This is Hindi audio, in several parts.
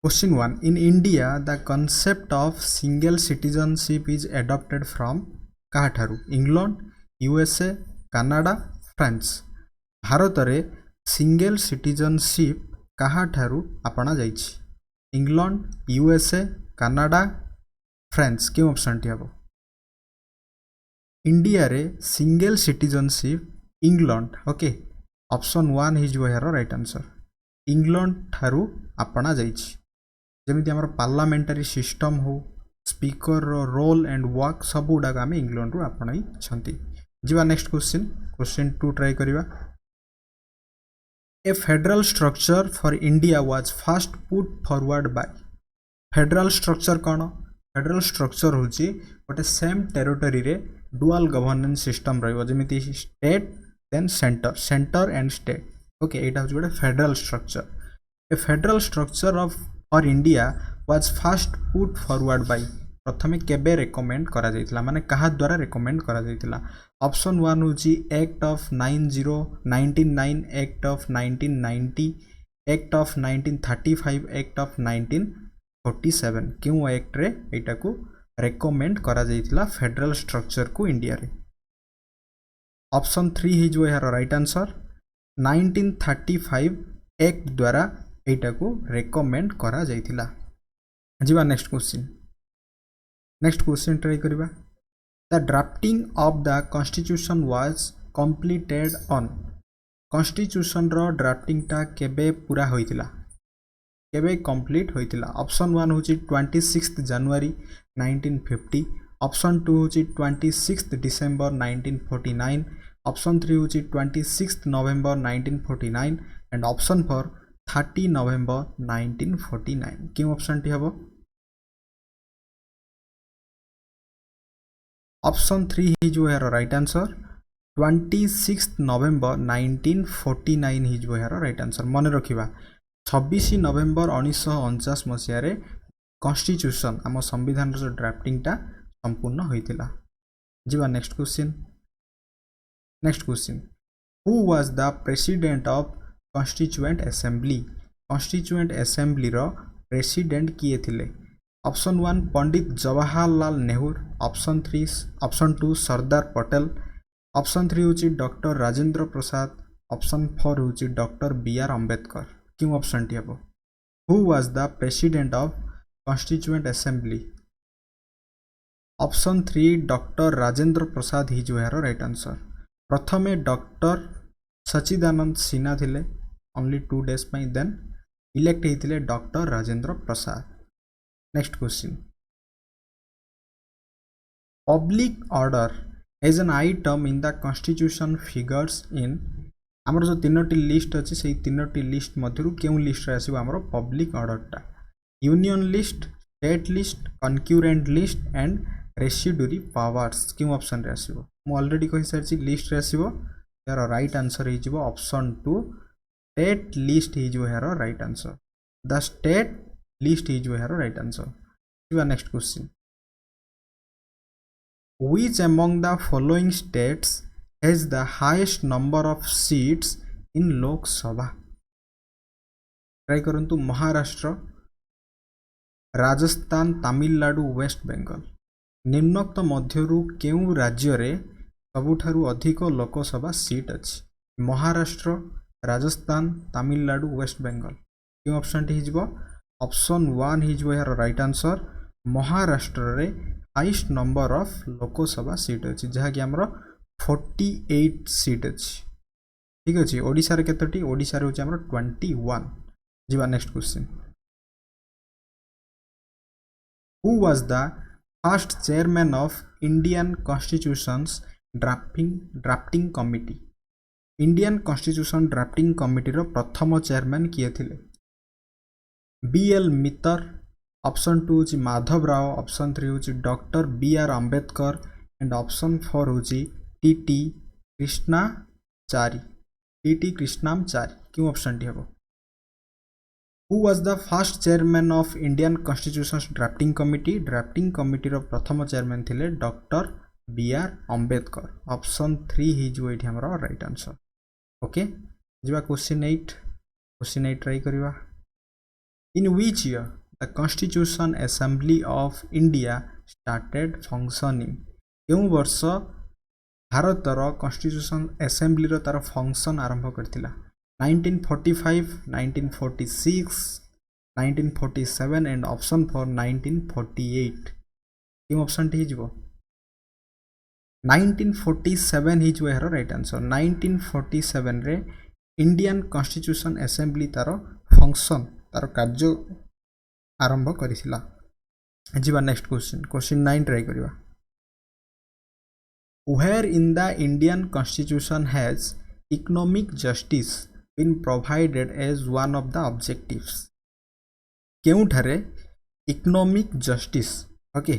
Question 1. In India, the concept of single citizenship is adopted from काहाठारु England USA Canada France Bharat रे सिंगल सिटीजनशिप काहाठारु आपणा जाइछि इंग्लैंड यूएसए कनाडा फ्रांस क्यों ऑप्शन टी हबो इंडिया रे single citizenship England okay option 1 हिज वेयर राइट आंसर इंग्लैंड ठारु आपणा जाइछि जेमिति हमर पार्लियामेंटरी सिस्टम हो स्पीकर रोल एंड वर्क सब गुडाक आम इंग्लैंड रु आपणाई छंती जीवा नेक्स्ट क्वेश्चन 2 ट्राई करिवा a federal structure for India was first put forward by federal structure कौन फेडरल स्ट्रक्चर होची गोटे सेम टेरिटरी रे डुअल गवर्नेंस सिस्टम रहइबो जेमिति state then centre and state okay एटा होची गोटे federal structure a federal structure of for India was first put forward by प्रथमे केबे रेकमेंड करा जायतिला माने कहा द्वारा रेकमेंड करा जायतिला ऑप्शन 1 होची act of 1999 act of 1990 act of 1935 act of 1947 क्यों एक्ट रे एटा को रेकमेंड करा जायतिला फेडरल स्ट्रक्चर को इंडिया रे option 3 is your right answer 1935 act द्वारा एटा को रेकमेंड करा जायतिला जीवा नेक्स्ट क्वेश्चन ट्राई करिबा the drafting of the constitution was completed on constitution रो ड्राफ्टिंग टा केबे पूरा होइतिला केबे कंप्लीट होइतिला ऑप्शन 1 होची 26 जनवरी 1950 ऑप्शन 2 होची 26 डिसेंबर 1949 ऑप्शन 3 होची 26 नवंबर 1949 एंड ऑप्शन 4 30 नवंबर 1949 क्यों ऑप्शन टी हबो option 3 is where right answer 26 November 1949 is where right answer मन रखिबा 26 नवंबर 1949 मसिया रे कॉन्स्टिट्यूशन आम संविधान रो ड्राफ्टिंग टा संपूर्ण होइतिला जीवा next question who was the president of constituent assembly रो प्रेसिडेंट किए थिले option 1 Pandit Jawaharlal Nehru option 2 Sardar Patel option 3 होची डॉक्टर राजेंद्र प्रसाद ऑप्शन 4 होची डॉक्टर बी आर अम्बेडकर क्यों ऑप्शन टी हबो who was the president of constituent assembly option 3 doctor Rajendra Prasad हिज वेयर राइट आंसर प्रथमे डॉक्टर सचिदानंद सिन्हा थिले ओनली 2 डेज पई देन इलेक्ट हेतिले doctor Rajendra Prasad next question public order as an item in the constitution figures in आमर जो तीनोटी लिस्ट अच्छी से तीनोटी लिस्ट मध्यरु केउ लिस्ट रे आसीबो आमर पब्लिक ऑर्डर टा union list state list concurrent list and residuary powers क्यों ऑप्शन रे आसीबो मु ऑलरेडी कहि सारछि लिस्ट रे आसीबो यार राइट आंसर हे जिवो ऑप्शन 2 स्टेट लिस्ट हे जिवो यार right answer the state list is your right answer. Next question. Which among the following states has the highest number of seats in Lok Sabha? Try करंतु महाराष्ट्र राजस्थान तमिलनाडु वेस्ट बेंगल निम्नोक्त मध्यरु केउ राज्य रे सबुठारु अधिक लोकसभा सीट अछि महाराष्ट्र राजस्थान तमिलनाडु वेस्ट बेंगल क्यों ऑप्शन टी हिजबो ऑप्शन 1 हिज वेयर राइट आंसर महाराष्ट्र रे highest number of Lok Sabha seat अछि जहा कि हमरो 48 सीट अछि ठीक अछि ओडिसा रे केतोटी ओडिसा रे होछि हमरो 21 जीवा next question who was the first chairman of Indian constitutions drafting committee Indian constitution drafting committee रो प्रथम चेयरमैन किए थिले BL मित्तर ऑप्शन 2 होची माधव राव ऑप्शन 3 होची doctor BR Ambedkar and option 4 होची TT कृष्णाचारी क्यों ऑप्शन टी हबो who was the first chairman of Indian constitutions drafting committee रो प्रथम चेयरमैन थिले डॉक्टर BR अम्बेडकर ऑप्शन 3 हिज वेट हमरो राइट आंसर ओके जीवा क्वेश्चन 8 ट्राई करिवा In which year the Constitution Assembly of India started functioning? केउं वर्ष भारतर कन्स्टिट्यूशन एसेंबली रो तार फंक्शन आरंभ करथिला 1945 1946 1947 एंड ऑप्शन फॉर 1948 केउं ऑप्शन टी हिजबो 1947 हिजबो एहर राइट आंसर 1947 रे इंडियन कन्स्टिट्यूशन एसेंबली तार फंक्शन तार कार्य आरंभ करिसिला जिबा नेक्स्ट क्वेश्चन 9 ट्राई करिवा Where in the Indian Constitution has economic justice been provided as one of the objectives? केउठारे इकोनॉमिक जस्टिस ओके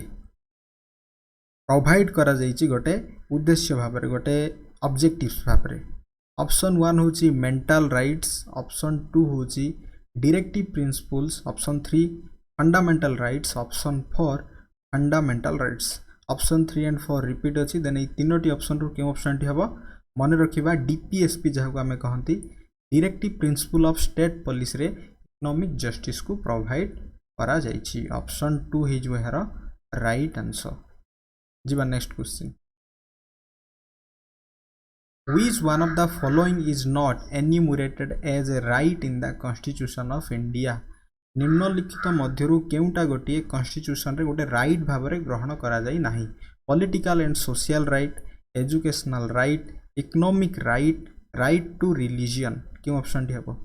प्रोवाइड करा जाइछि गोटे उद्देश्य भाबरे गोटे ऑब्जेक्टिव्स भाबरे ऑप्शन 1 होछि मेंटल राइट्स ऑप्शन 2 होछि directive principles option 3 fundamental rights option 4 fundamental rights option 3 and 4 repeat अछि देन ए तीनोटी ऑप्शन रो के ऑप्शन टी हबो माने रखिबा डीपीएसपी जहाको हमें कहंती directive principle of state policy रे इकोनॉमिक जस्टिस को प्रोवाइड करा जाइछि ऑप्शन 2 हिजो हेर राइट आंसर जिबा next question Which one of the following is not enumerated as a right in the Constitution of India? निम्नलिखित मध्यरु केउटा गोटे कन्स्टिट्यूशन रे गोटे राइट भाव में ग्रहण करा जाई नाही political and social right educational right economic right right to religion क्यों ऑप्शन टी हबो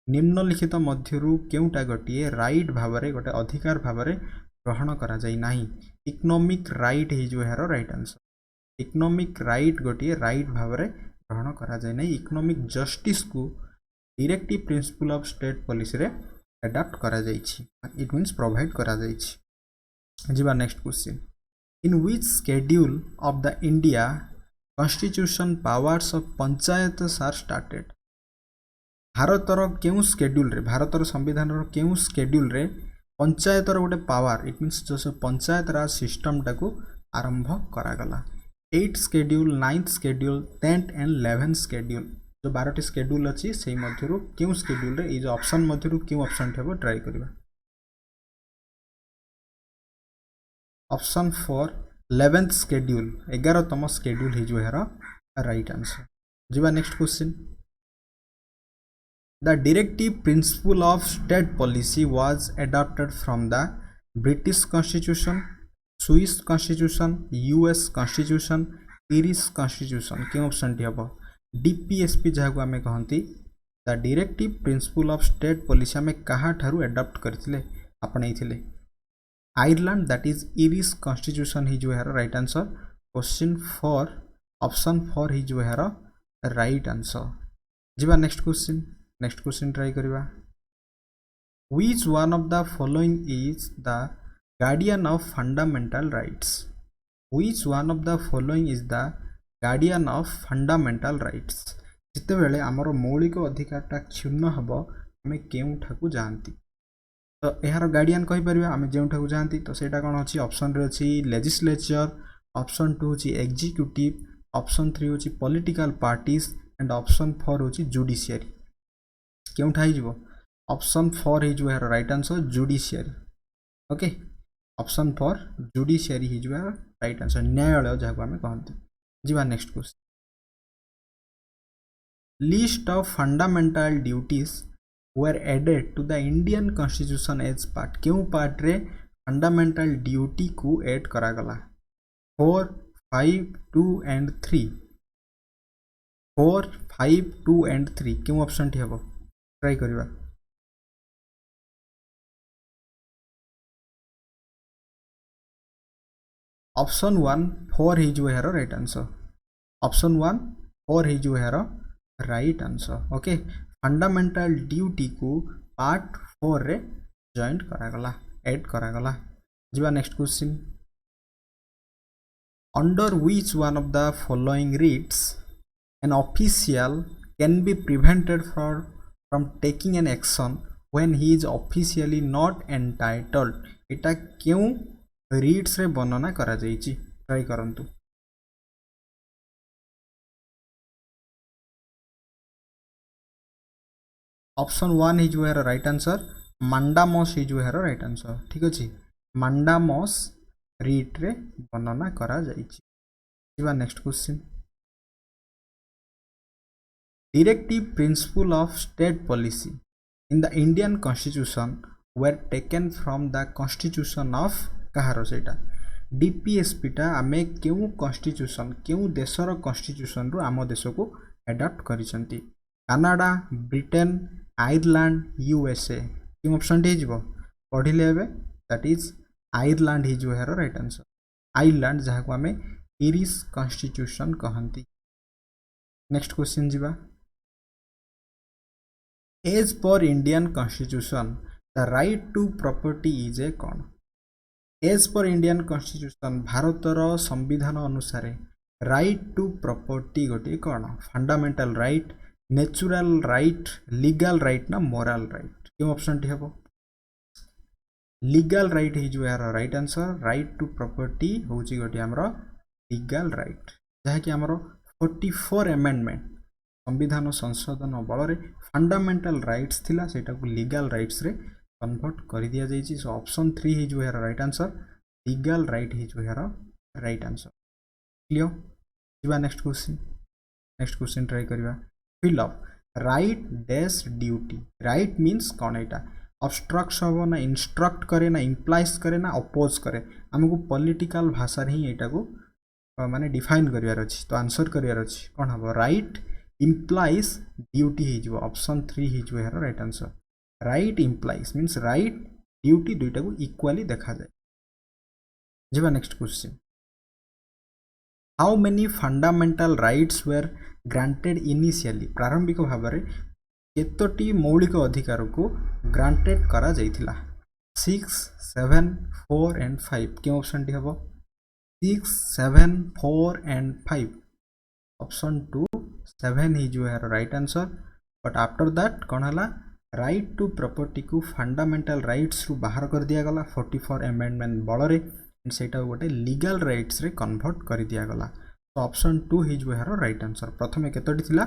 निम्नलिखित मध्यरु केउटा गोटे राइट भाव में गोटे अधिकार भाव में ग्रहण करा जाई नाही इकोनॉमिक राइट ही जो हेरो राइट आंसर इकोनॉमिक राइट गोटे राइट भाव में ग्रहण करा जाई नाही इकोनॉमिक जस्टिस को directive principle of state policy रे अडॉप्ट करा जाइछि इट मीन्स प्रोवाइड करा जाइछि जिबा next question in which schedule of the India constitution powers of panchayat are started भारतर केउ शेड्यूल रे भारतर संविधान रो केउ शेड्यूल रे पंचायत रो गोटे पावर इट मीन्स जो पंचायत राज सिस्टम टाको आरंभ करा गला 8th schedule 9th schedule 10th and 11th schedule जो 12टी शेड्यूल अच्छी से मध्यरु क्यों शेड्यूल रे ये जो ऑप्शन मध्यरु क्यों ऑप्शन थेबो ट्राई करबा ऑप्शन 4 11th शेड्यूल 11तम शेड्यूल ही जो हेरा राइट आंसर जिबा next question the directive principle of state policy was adopted from the British constitution Swiss constitution US constitution Irish constitution क्यों ऑप्शन टी हबो डीपीएसपी जहाँ को आम कहती the directive principle of state policy आम क्या ठारू एडॉप्ट करथिले आपणे Ireland that is Irish constitution ही जो है राइट आंसर क्वेश्चन 4 ऑप्शन 4 ही जो है राइट आंसर जिबा नेक्स्ट क्वेश्चन ट्राई करबा which one of the following is the guardian of fundamental rights which one of the following is the guardian of fundamental rights जिते बेले आमर मौलिक अधिकारटा क्षुण्ण हम आम केउठाकू जाती तो यार गार्डियन कहि परिबा आम जेउठाकू जाती तो सेटा कोन अछि ऑप्शन रे अछि लेजिस्लेचर ऑप्शन 2 अछि एग्जीक्यूटिव ऑप्शन 3 अछि पॉलिटिकल पार्टीज एंड ऑप्शन 4 अछि जुडिशियरी केउठा hi जिवो ऑप्शन 4 hi जो यार right answer judiciary okay option 4 judiciary hi जो यार राइट आंसर न्यायालय जहाको आम कहंती जिबा next question list of fundamental duties were added to the Indian constitution as part क्यों पार्ट रे फंडामेंटल ड्यूटी को ऐड करा गला 4 5 2 एंड 3 4 5 2 एंड 3 क्यों ऑप्शन टी हबो ट्राई करबा ऑप्शन 1 4 ही जो है राइट आंसर ऑप्शन 1 4 ही जो है right answer okay fundamental duty को पार्ट 4 रे जॉइंट करा गला ऐड करा गला जिबा next question under which one of the following reads an official can be prevented from taking an action when he is officially not entitled एटा क्यों रीड्स रे वर्णना करा जाइछि ट्राई करंतु ऑप्शन 1 ही जो है right answer mandamus is your right answer ठीक अच्छे मांडामस रिट रे वर्णना करा जाइछि next question directive principle of state policy in the Indian constitution were taken from the constitution of कहार सेटा डीपीएसपी टा आमे केउ कॉन्स्टिट्यूशन केउ देशर कॉन्स्टिट्यूशन रु आम देश को एडॉप्ट करिसंती कनाडा ब्रिटेन आयरलैंड यूएसए कि ऑप्शन टी हो पढ़िले एबे दैट इज आयरलैंड हिज यार राइट आंसर आयरलैंड जहाँ को आमे इरिश कॉन्स्टिट्यूशन कहंती नेक्स्ट क्वेश्चन जीवा as per Indian constitution the right to property is a कौन एज पर इंडियन कॉन्स्टिट्यूशन भारतर संविधान अनुसार राइट टू प्रॉपर्टी गोटे कौन fundamental right natural right legal right ना मोरल राइट क्यों ऑप्शन टी हम लीगल राइट हिज यार right answer right to property हूँ गोटे आमर लीगल राइट जहाँकि आमर 44 अमेंडमेंट संविधान संशोधन बल फंडामेंटल राइट्स थिला सेटा को लीगल राइट्स रे कन्वर्ट कर दिया जाइछि सो ऑप्शन 3 हिज यार right answer legal right is यार राइट आंसर क्लियर जीवा नेक्स्ट क्वेश्चन ट्राई करबा fill up right dash duty right means कौन एटा ऑब्स्ट्रक्ट हम ना इंस्ट्रक्ट करे ना इम्प्लाइज करे ना अपोज करे आमको पॉलिटिकल भाषा ही एटा को माने डिफाइन करिवार अछि तो आंसर करिवार अछि कोन हबो राइट इम्प्लाइज ड्यूटी हिजबो ऑप्शन 3 हिजबो यार right answer right implies means right duty दुईटा को इक्वाली देखा जाए जीवा next question how many fundamental rights were granted initially प्रारंभिक भाव में केतोटी मौलिक अधिकार को ग्रांटेड करा जाइथिला 6 7 4 एंड 5 क्यों ऑप्शन टी हम 6 7 4 एंड 5 ऑप्शन 2 7 ही जो है right answer but after that कौन है राइट टू प्रॉपर्टी को फंडामेंटल राइट्स रु बाहर कर दिया गला 44 अमेंडमेंट बल सेटा गोटे लीगल राइट्स रे कन्वर्ट कर दिया गला तो ऑप्शन 2 हिज यार राइट आंसर प्रथम केतोटी थिला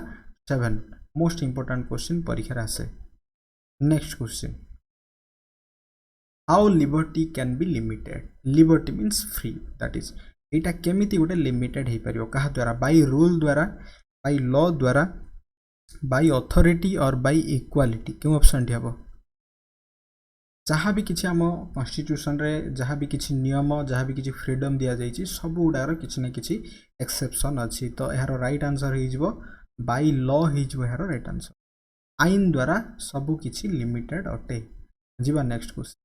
7 मोस्ट इंपोर्टेंट क्वेश्चन परीक्षा आसे next question how liberty can be limited liberty means free that is एटा केमिति गोटे लिमिटेड हो पारिबो कहा द्वारा बाय रूल द्वारा बाय लॉ द्वारा बाय अथॉरिटी और बाय इक्वालिटी क्यों ऑप्शन टी हम जहाँ भी किसी आम कॉन्स्टिट्यूशन रे जहाँ भी किसी नियम जहाँ भी किसी फ्रीडम दिया जाइए सब गुड़ार किसी न किसी एक्सेप्शन अच्छी तो यार राइट आंसर हो बाय लॉ हो यार राइट आंसर आईन द्वारा सब किसी लिमिटेड अटे जीवा next question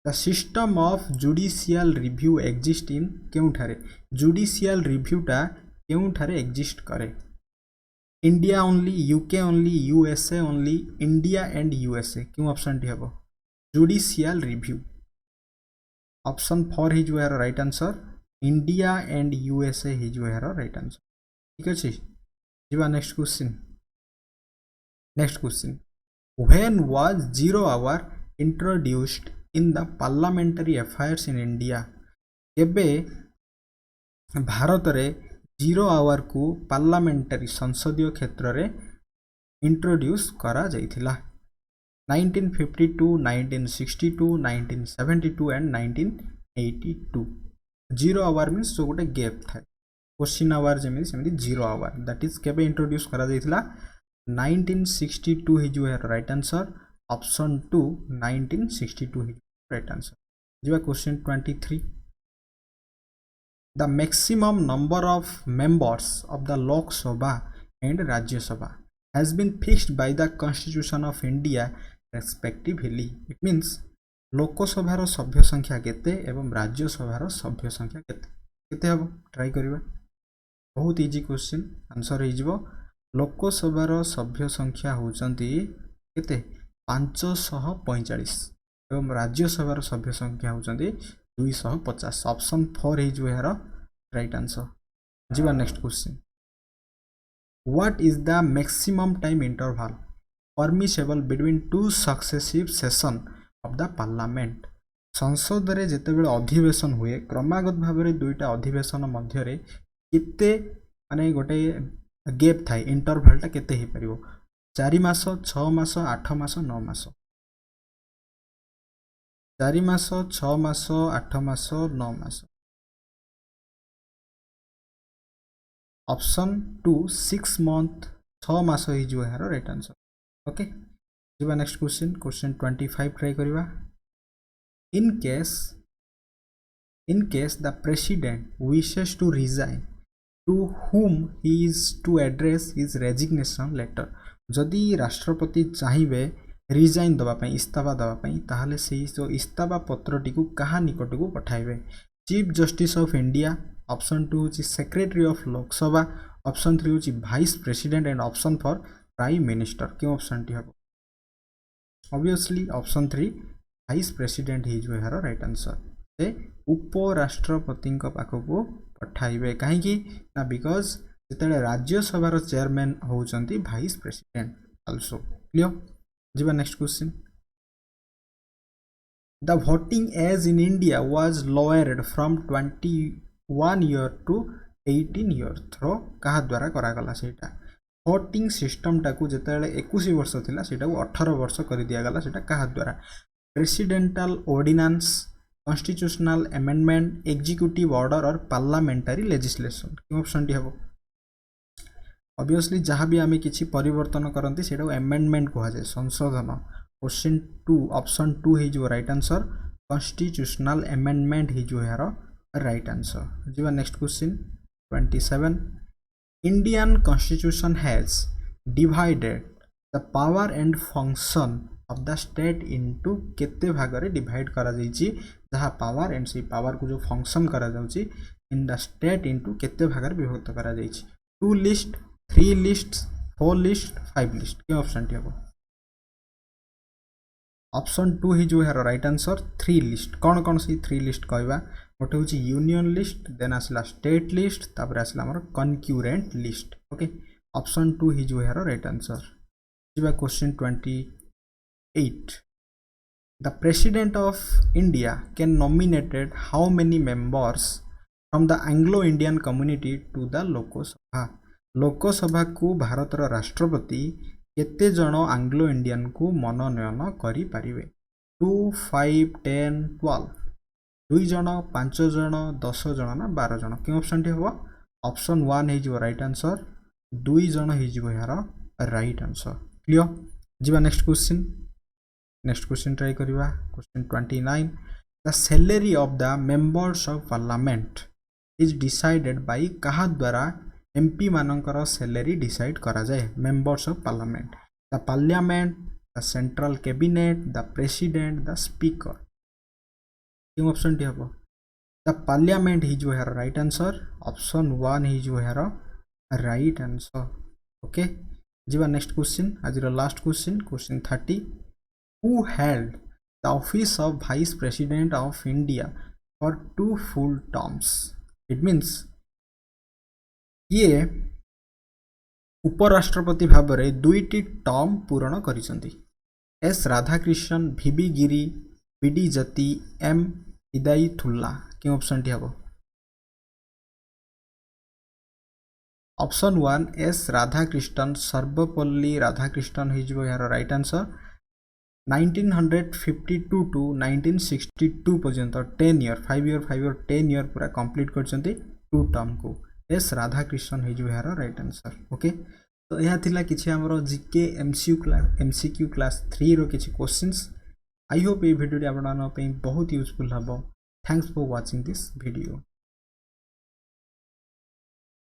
the system of judicial review exist in केउठारे जुडिशियल रिव्यूटा केउठारे एग्जिस्ट करे India only UK only USA only India and USA क्यों ऑप्शन टी हम जुडिशियल रिव्यू ऑप्शन 4 हिज यार right answer India and USA is यार राइट आंसर ठीक अच्छे जीवा next question when was 0 hour introduced in the parliamentary affairs in India केबे भारत रे 0 आवर को पार्लियामेंटरी संसदीय क्षेत्र रे इंट्रोड्यूस करा जाइथिला 1952 1962 1972 एंड 1982 0 आवर मीन्स जो गोटे गैप था क्वेश्चन आवर जमी सेमती 0 आवर दैट इज केबे इंट्रोड्यूस करा जाइथिला 1962 हिज यार right answer option 2 1962 his right answer जीवा question 23 the maximum number of members of the Lok Sabha and Rajya Sabha has been fixed by the Constitution of India respectively. It means लोक सभार सभ्य संख्या केते एवं राज्य सभार सभ्य संख्या केते केते हम ट्राई करिबा बहुत इजी क्वेश्चन आंसर हे जिवो लोक सभार सभ्य संख्या होचंती केते 545 एवं राज्य सभार सभ्य संख्या होचंती 250 ऑप्शन 4 हिज यार राइट आंसर जीवा next question what is the maximum time interval permissible between 2 successive session of the parliament संसद रे जेतेबेले अधिवेशन हुए क्रमागत भाव में दुईटा अधिवेशन मध्य रे केते माने गोटे गैप थाए इंटरवलटा केते हे परिबो 4 मास 6 मास 8 मास 9 मास 4 मास 6 मास 8 मास 9 मास ऑप्शन 2 6 मंथ 6 मास ही जो यार राइट आंसर ओके जीवा नेक्स्ट क्वेश्चन 25 ट्राई करिवा in case the president wishes to resign to whom he is to address his resignation letter जदि राष्ट्रपति चाहिए रिजाइन दबा पई इस्तीफा दबा पई ताहले सेही जो इस्तीफा पत्रटी को कहा निकट को पठाइबे chief justice of India option 2 होची सेक्रेटरी ऑफ लोकसभा ऑप्शन 3 होची vice president and option 4 prime minister क्यों ऑप्शन टी हबो ऑब्वियसली ऑप्शन 3 वाइस प्रेसिडेंट ही जो यार राइट आंसर से उपराष्ट्रपति पाखक पठाइबे कहीं ना बिकॉज जिते राज्यसभा चेयरमैन होउचंती वाइस प्रेसिडेंट आल्सो क्लियर जीवा next question the voting age in India was lowered from 21 year to 18 year through कहा द्वारा करा गला सेटा वोटिंग सिस्टम टाकू जिते 21 वर्ष थिला सेटा को 18 वर्ष कर दिया गला सेटा कहा द्वारा presidential ordinance constitutional amendment executive order और पार्लियामेंटारी लेजिस्लेशन क्यों ऑप्शन टी हबो ऑब्वियसली जहाँ भी आम किसी परिवर्तन करती से अमेंडमेंट कह जाए संशोधन क्वेश्चन 2 ऑप्शन 2 हो राइट आंसर कॉन्स्टिट्यूशनल अमेंडमेंट हो यार राइट आंसर जी next question 27 Indian constitution has divided the power and function of the state into केते भाग रे डिवाइड करा जाइछि जहाँ पावर एंड से पावर को जो फंक्शन करा जाउछि इन द स्टेट इनटू केते भाग रे विभक्त करा जाइछि 2 लिस्ट 3 लिस्ट 4 लिस्ट 5 लिस्ट क्यों ऑप्शन टी हबो ऑप्शन 2 ही जो है राइट आंसर 3 लिस्ट कौन कौन सी 3 लिस्ट कहबा गोटे होची यूनियन लिस्ट देन आसला स्टेट लिस्ट तापर आसला हमर कनक्यूरेंट लिस्ट ओके ऑप्शन 2 ही जो है राइट आंसर जीवा question 28 the president of India can nominated how many members from the Anglo-Indian community to the Lok Sabha को भारत राष्ट्रपति केते जन आंग्लो इंडियन को मनोनयन करि पारिबे 2 5 10 12 2 जन 5 जन 10 जन ना 12 जन क्यों ऑप्शन टी हबो ऑप्शन 1 हे जो राइट आंसर 2 जन हे जो यार राइट आंसर क्लियर जीवा नेक्स्ट क्वेश्चन ट्राई करिवा question 29 the salary of the members of parliament is decided by कहा द्वारा एमपी मानकर सैलरी डिसाइड करा जाए members of parliament the parliament the central cabinet the president the speaker क्यों ऑप्शन टी हबो द पार्लियामेंट ही जो है राइट आंसर ऑप्शन 1 ही जो है राइट आंसर ओके जीवा नेक्स्ट क्वेश्चन आज last question 30 who held the office of Vice President of India for 2 full terms. It means ये उपराष्ट्रपति भाव में 2टी टर्म पूर्ण करिसंती एस राधाकृष्णन वीवी गिरी बीडी जति एम हिदायतुल्ला क्यों ऑप्शन टी हबो ऑप्शन 1 एस राधाकृष्णन सर्वपल्ली राधाकृष्णन हिजो यार राइट आंसर 1952 टू 1962 पर्यंत 10 ईयर 5 ईयर 10 ईयर पूरा कंप्लीट करछंती 2 टर्म को एस राधाकृष्णन हे जो यार राइट आंसर ओके तो यह थिला किछि हमरो जीके एमसीक्यू क्लास 3 रो किछि questions I hope A video आपन पे बहुत यूजफुल हबो thanks for watching this video.